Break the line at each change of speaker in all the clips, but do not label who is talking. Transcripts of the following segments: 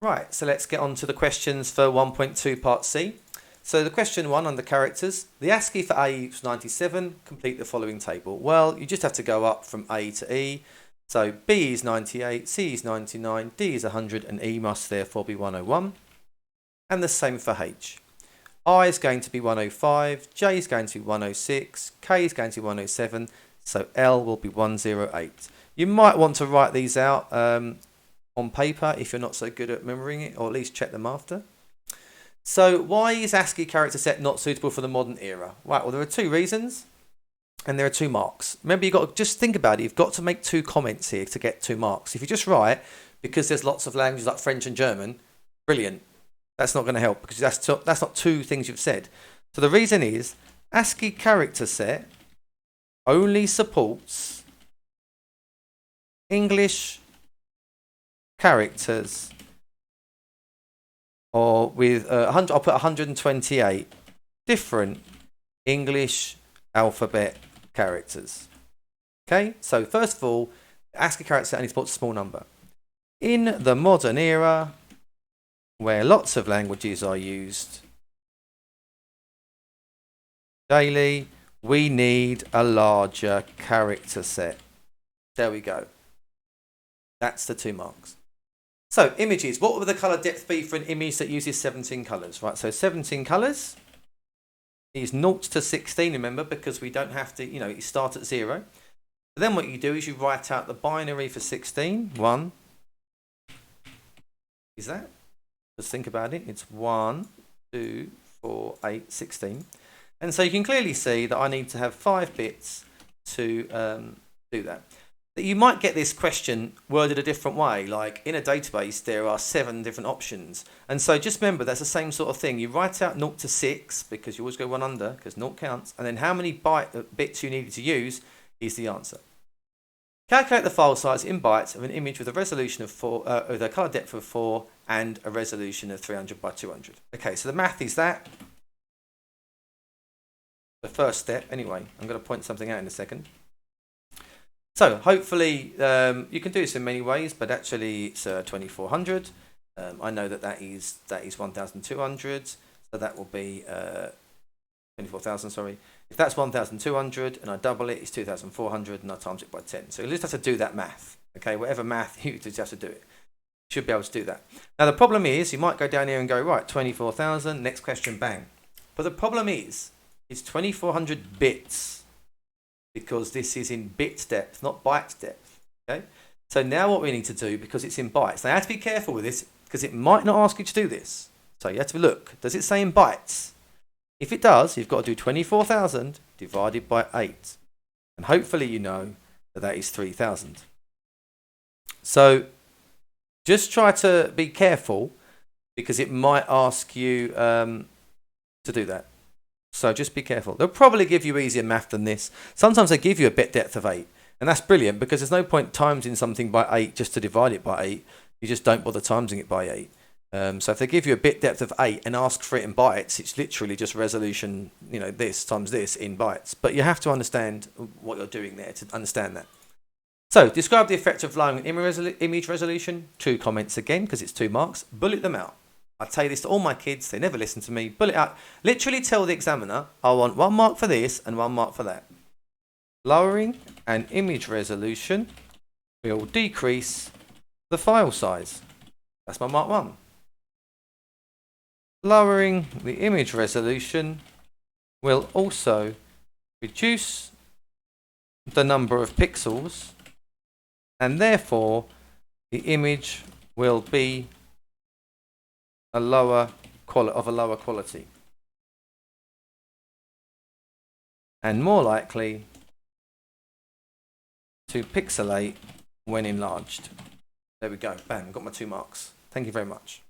Right, so let's get on to the questions for 1.2 part C. So the question 1 under characters, the ASCII for A equals 97, complete the following table. Well, you just have to go up from A to E. So B is 98, C is 99, D is 100, and E must therefore be 101. And the same for H. I is going to be 105, J is going to be 106, K is going to be 107, so L will be 108. You might want to write these out on paper if you're not so good at remembering it, or at least check them after. So why is ASCII character set not suitable for the modern era? Right, well, there are two reasons, and there are 2 marks. Remember, you've got to just think about it. You've got to make 2 comments here to get 2 marks. If you just write, because there's lots of languages like French and German, brilliant. That's not going to help, because that's not 2 things you've said. So the reason is ASCII character set only supports English characters, or with I'll put 128 different English alphabet characters. Okay, so first of all, ASCII character set only supports a small number. In the modern era, where lots of languages are used daily, we need a larger character set. There we go. That's the 2 marks. So, images. What would the colour depth be for an image that uses 17 colours? Right, so 17 colours is 0 to 16, remember, because we don't have to, you start at 0. But then what you do is you write out the binary for 16. 1 is that. Just think about it. It's 1, 2, 4, 8, 16. And so you can clearly see that I need to have 5 bits to do that. You might get this question worded a different way, like in a database there are 7 different options, and so just remember that's the same sort of thing. You write out 0 to 6 because you always go 1 under because 0 counts, and then how many bits you needed to use is the answer. Calculate the file size in bytes of an image with a resolution of 4, with a color depth of 4 and a resolution of 300 by 200. Okay, so the math is that. The first step, anyway. I'm going to point something out in a second. So hopefully you can do this in many ways, but actually it's 2400. I know that is 1200, so that will be 24,000. Sorry, if that's 1,200 and I double it, it's 2,400, and I times it by 10. So you just have to do that math. Okay, whatever math you just have to do it. You should be able to do that. Now the problem is you might go down here and go right 24,000. Next question, bang. But the problem is it's 2,400 bits. Because this is in bit depth, not byte depth. Okay. So now what we need to do, because it's in bytes, now you have to be careful with this because it might not ask you to do this. So you have to look. Does it say in bytes? If it does, you've got to do 24,000 divided by 8, and hopefully you know that is 3,000. So just try to be careful because it might ask you to do that. So just be careful. They'll probably give you easier math than this. Sometimes they give you a bit depth of 8. And that's brilliant because there's no point timesing something by 8 just to divide it by 8. You just don't bother timesing it by 8. So if they give you a bit depth of 8 and ask for it in bytes, it's literally just resolution, this times this in bytes. But you have to understand what you're doing there to understand that. So describe the effect of lowering image resolution. 2 comments again because it's 2 marks. Bullet them out. I tell this to all my kids, they never listen to me. Bullet out. Literally tell the examiner, I want 1 mark for this and 1 mark for that. Lowering an image resolution will decrease the file size. That's my mark 1. Lowering the image resolution will also reduce the number of pixels, and therefore the image will be of a lower quality and more likely to pixelate when enlarged. There we go. Bang, got my 2 marks. Thank you very much.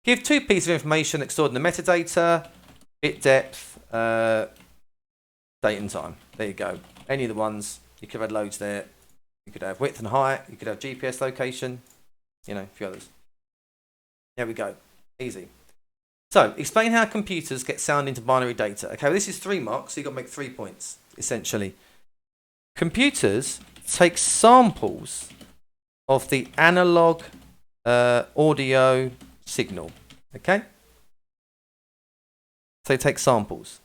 Give 2 pieces of information that stored in the metadata, bit depth, date and time. There you go. Any of the ones. You could have loads there. You could have width and height. You could have GPS location. A few others. There we go. Easy. So, explain how computers get sound into binary data. Okay, well, this is 3 marks, so you've got to make 3 points, essentially. Computers take samples of the analog audio signal. Okay? So take samples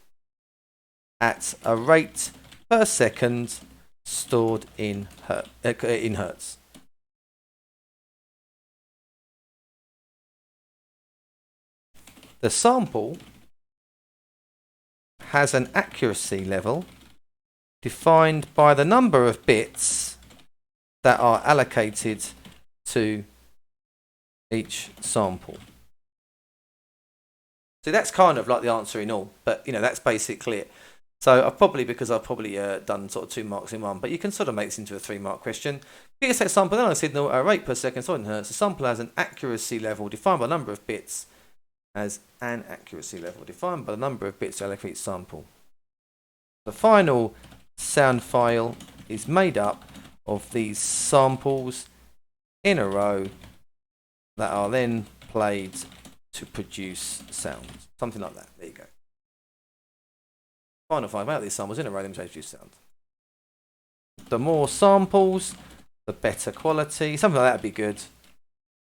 at a rate per second stored in hertz. The sample has an accuracy level defined by the number of bits that are allocated to each sample. So that's kind of like the answer in all, but that's basically it. So I've probably done sort of 2 marks in one, but you can sort of make this into a 3-mark question. You can say sample then a signal at a rate per second stored in hertz. The sample has an accuracy level defined by the number of bits allocated to each sample. The final sound file is made up of these samples in a row that are then played to produce sound. Something like that. There you go. Final file out these samples in a row then to produce sound. The more samples, the better quality. Something like that would be good.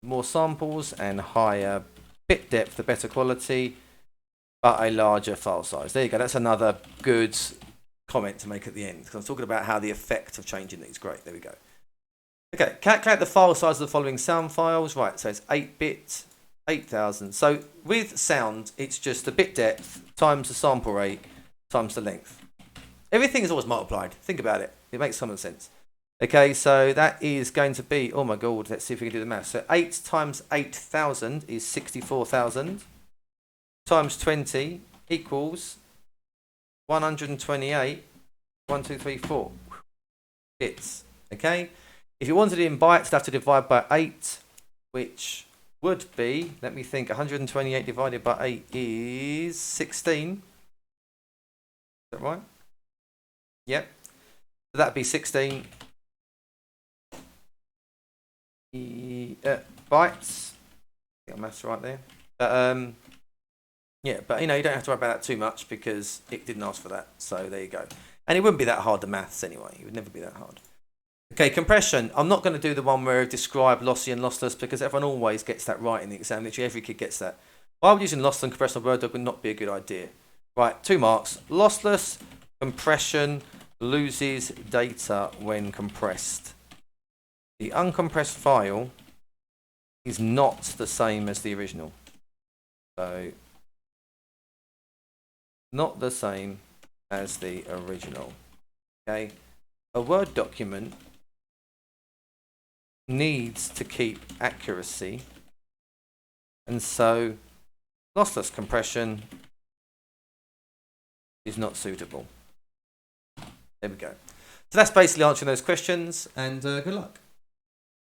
More samples and higher bit depth, the better quality, but a larger file size. There you go. That's another good comment to make at the end, because I'm talking about how the effect of changing these. Great. There we go. Okay, calculate the file size of the following sound files. Right, so it's 8-bit, 8,000. So with sound, it's just the bit depth times the sample rate times the length. Everything is always multiplied. Think about it. It makes common sense. Okay, so that is going to be, oh my god, let's see if we can do the math. So 8 times 8,000 is 64,000 times 20 equals 128, 1, 2, 3, 4 bits. Okay, if you wanted it in bytes, you'd have to divide by 8, which would be, let me think, 128 divided by 8 is 16. Is that right? Yep. So that'd be 16 bytes. I think maths right there. Yeah, but you don't have to worry about that too much because it didn't ask for that. So there you go. And it wouldn't be that hard, the maths anyway. It would never be that hard. Okay, compression. I'm not going to do the one where I describe lossy and lossless because everyone always gets that right in the exam. Literally every kid gets that. Why would using lossless and compression word would not be a good idea? Right, 2 marks. Lossless compression loses data when compressed. The uncompressed file is not the same as the original. So, not the same as the original. Okay, a Word document needs to keep accuracy, and so lossless compression is not suitable. There we go. So that's basically answering those questions, and good luck.